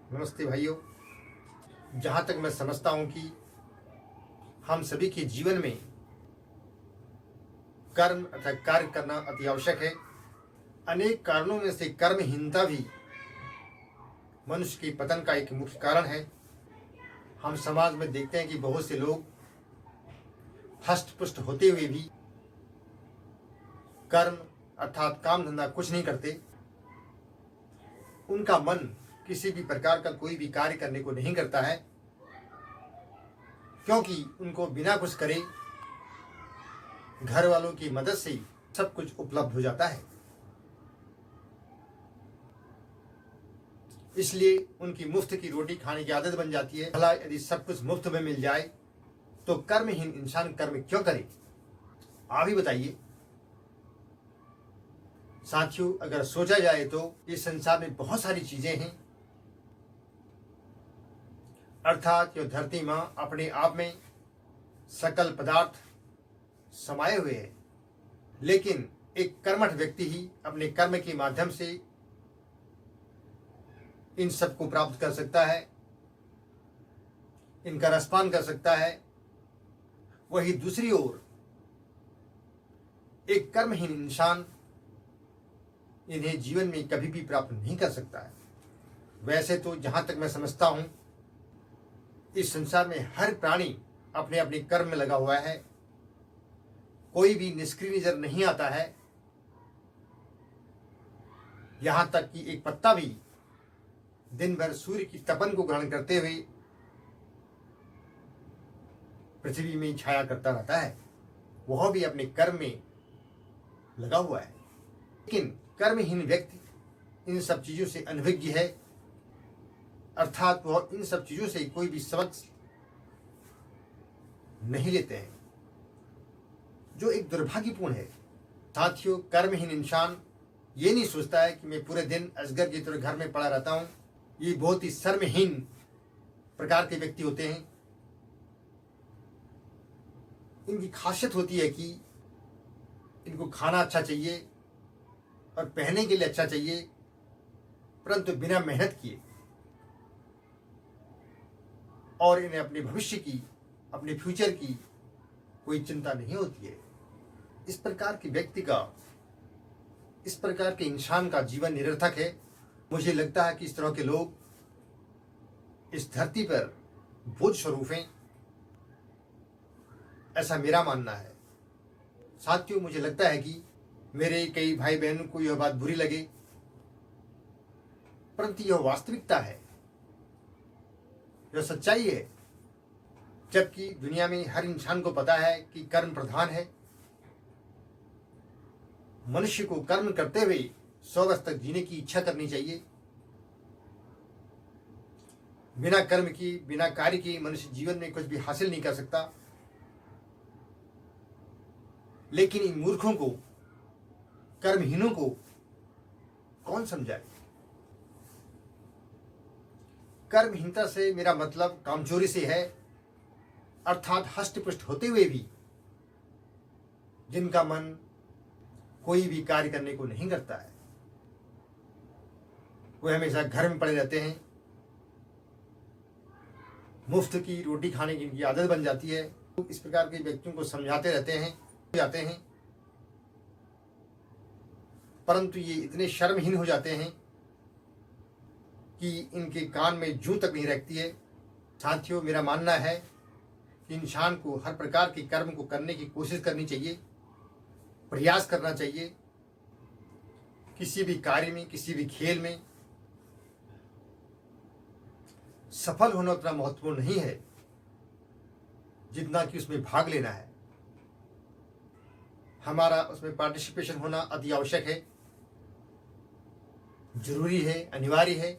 नमस्ते भाइयों। जहाँ तक मैं समझता हूँ कि हम सभी के जीवन में कर्म अथवा कार्य करना अति आवश्यक है। अनेक कारणों में से कर्महीनता भी मनुष्य के पतन का एक मुख्य कारण है। हम समाज में देखते हैं कि बहुत से लोग हष्ट पुष्ट होते हुए भी कर्म अर्थात काम धंधा कुछ नहीं करते। उनका मन किसी भी प्रकार का कोई भी कार्य करने को नहीं करता है, क्योंकि उनको बिना कुछ करे घर वालों की मदद से सब कुछ उपलब्ध हो जाता है। इसलिए उनकी मुफ्त की रोटी खाने की आदत बन जाती है। भला यदि सब कुछ मुफ्त में मिल जाए तो कर्महीन इंसान कर्म क्यों करे? आप ही बताइए। साथियों, अगर सोचा जाए तो इस संसार में बहुत सारी चीजें हैं, अर्थात यह धरती माँ अपने आप में सकल पदार्थ समाये हुए है, लेकिन एक कर्मठ व्यक्ति ही अपने कर्म के माध्यम से इन सब को प्राप्त कर सकता है, इनका रसपान कर सकता है। वही दूसरी ओर एक कर्महीन इंसान इन्हें जीवन में कभी भी प्राप्त नहीं कर सकता है। वैसे तो जहां तक मैं समझता हूं, इस संसार में हर प्राणी अपने अपने कर्म में लगा हुआ है। कोई भी निष्क्रिय नजर नहीं आता है। यहां तक कि एक पत्ता भी दिन भर सूर्य की तपन को ग्रहण करते हुए पृथ्वी में छाया करता रहता है, वह भी अपने कर्म में लगा हुआ है। लेकिन कर्महीन व्यक्ति इन सब चीजों से अनभिज्ञ है, अर्थात वह इन सब चीजों से कोई भी सबक नहीं लेते हैं, जो एक दुर्भाग्यपूर्ण है। साथियों, कर्महीन इंसान ये नहीं सोचता है कि मैं पूरे दिन अजगर की तरह घर में पड़ा रहता हूं। ये बहुत ही शर्महीन प्रकार के व्यक्ति होते हैं। इनकी खासियत होती है कि इनको खाना अच्छा चाहिए और पहनने के लिए अच्छा चाहिए, परंतु बिना मेहनत किए, और इन्हें अपने भविष्य की, अपने फ्यूचर की कोई चिंता नहीं होती है। इस प्रकार के व्यक्ति का, इस प्रकार के इंसान का जीवन निरर्थक है। मुझे लगता है कि इस तरह के लोग इस धरती पर बोझ स्वरूप हैं, ऐसा मेरा मानना है। साथियों, मुझे लगता है कि मेरे कई भाई बहनों को यह बात बुरी लगे, परंतु यह वास्तविकता है, यह सच्चाई है। जबकि दुनिया में हर इंसान को पता है कि कर्म प्रधान है। मनुष्य को कर्म करते हुए 100 वर्ष तक जीने की इच्छा करनी चाहिए। बिना कर्म की, बिना कार्य की मनुष्य जीवन में कुछ भी हासिल नहीं कर सकता। लेकिन इन मूर्खों को, कर्महीनों को कौन समझाए? कर्महीनता से मेरा मतलब कामचोरी से है, अर्थात हष्टपुष्ट होते हुए भी जिनका मन कोई भी कार्य करने को नहीं करता है, वे हमेशा घर में पड़े रहते हैं। मुफ्त की रोटी खाने की इनकी आदत बन जाती है। इस प्रकार के व्यक्तियों को समझाते रहते हैं, परंतु ये इतने शर्महीन हो जाते हैं कि इनके कान में जूं तक नहीं रखती है। साथियों, मेरा मानना है कि इंसान को हर प्रकार के कर्म को करने की कोशिश करनी चाहिए, प्रयास करना चाहिए। किसी भी कार्य में, किसी भी खेल में सफल होना उतना महत्वपूर्ण नहीं है जितना कि उसमें भाग लेना है। हमारा उसमें पार्टिसिपेशन होना अति आवश्यक है, जरूरी है, अनिवार्य है।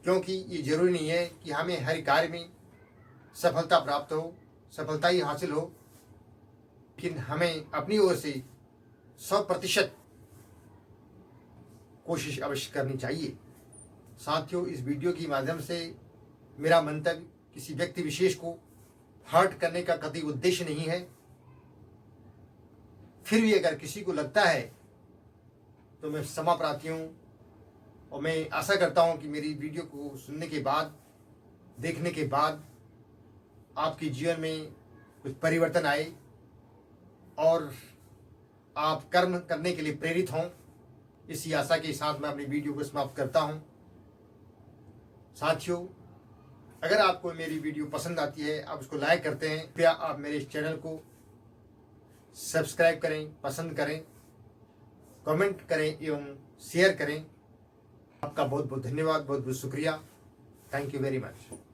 क्योंकि ये जरूरी नहीं है कि हमें हर कार्य में सफलता प्राप्त हो, सफलता ही हासिल हो, लेकिन हमें अपनी ओर से 100% कोशिश अवश्य करनी चाहिए। साथियों, इस वीडियो के माध्यम से मेरा मंतव्य किसी व्यक्ति विशेष को हर्ट करने का कतई उद्देश्य नहीं है। फिर भी अगर किसी को लगता है तो मैं क्षमा प्रार्थी हूँ। और मैं आशा करता हूँ कि मेरी वीडियो को सुनने के बाद, देखने के बाद आपके जीवन में कुछ परिवर्तन आए और आप कर्म करने के लिए प्रेरित हों। इसी आशा के साथ मैं अपनी वीडियो को समाप्त करता हूं। साथियों, अगर आपको मेरी वीडियो पसंद आती है, आप उसको लाइक करते हैं, कृपया आप मेरे इस चैनल को सब्सक्राइब करें, पसंद करें, कमेंट करें एवं शेयर करें। आपका बहुत बहुत धन्यवाद, बहुत बहुत शुक्रिया। Thank you very much.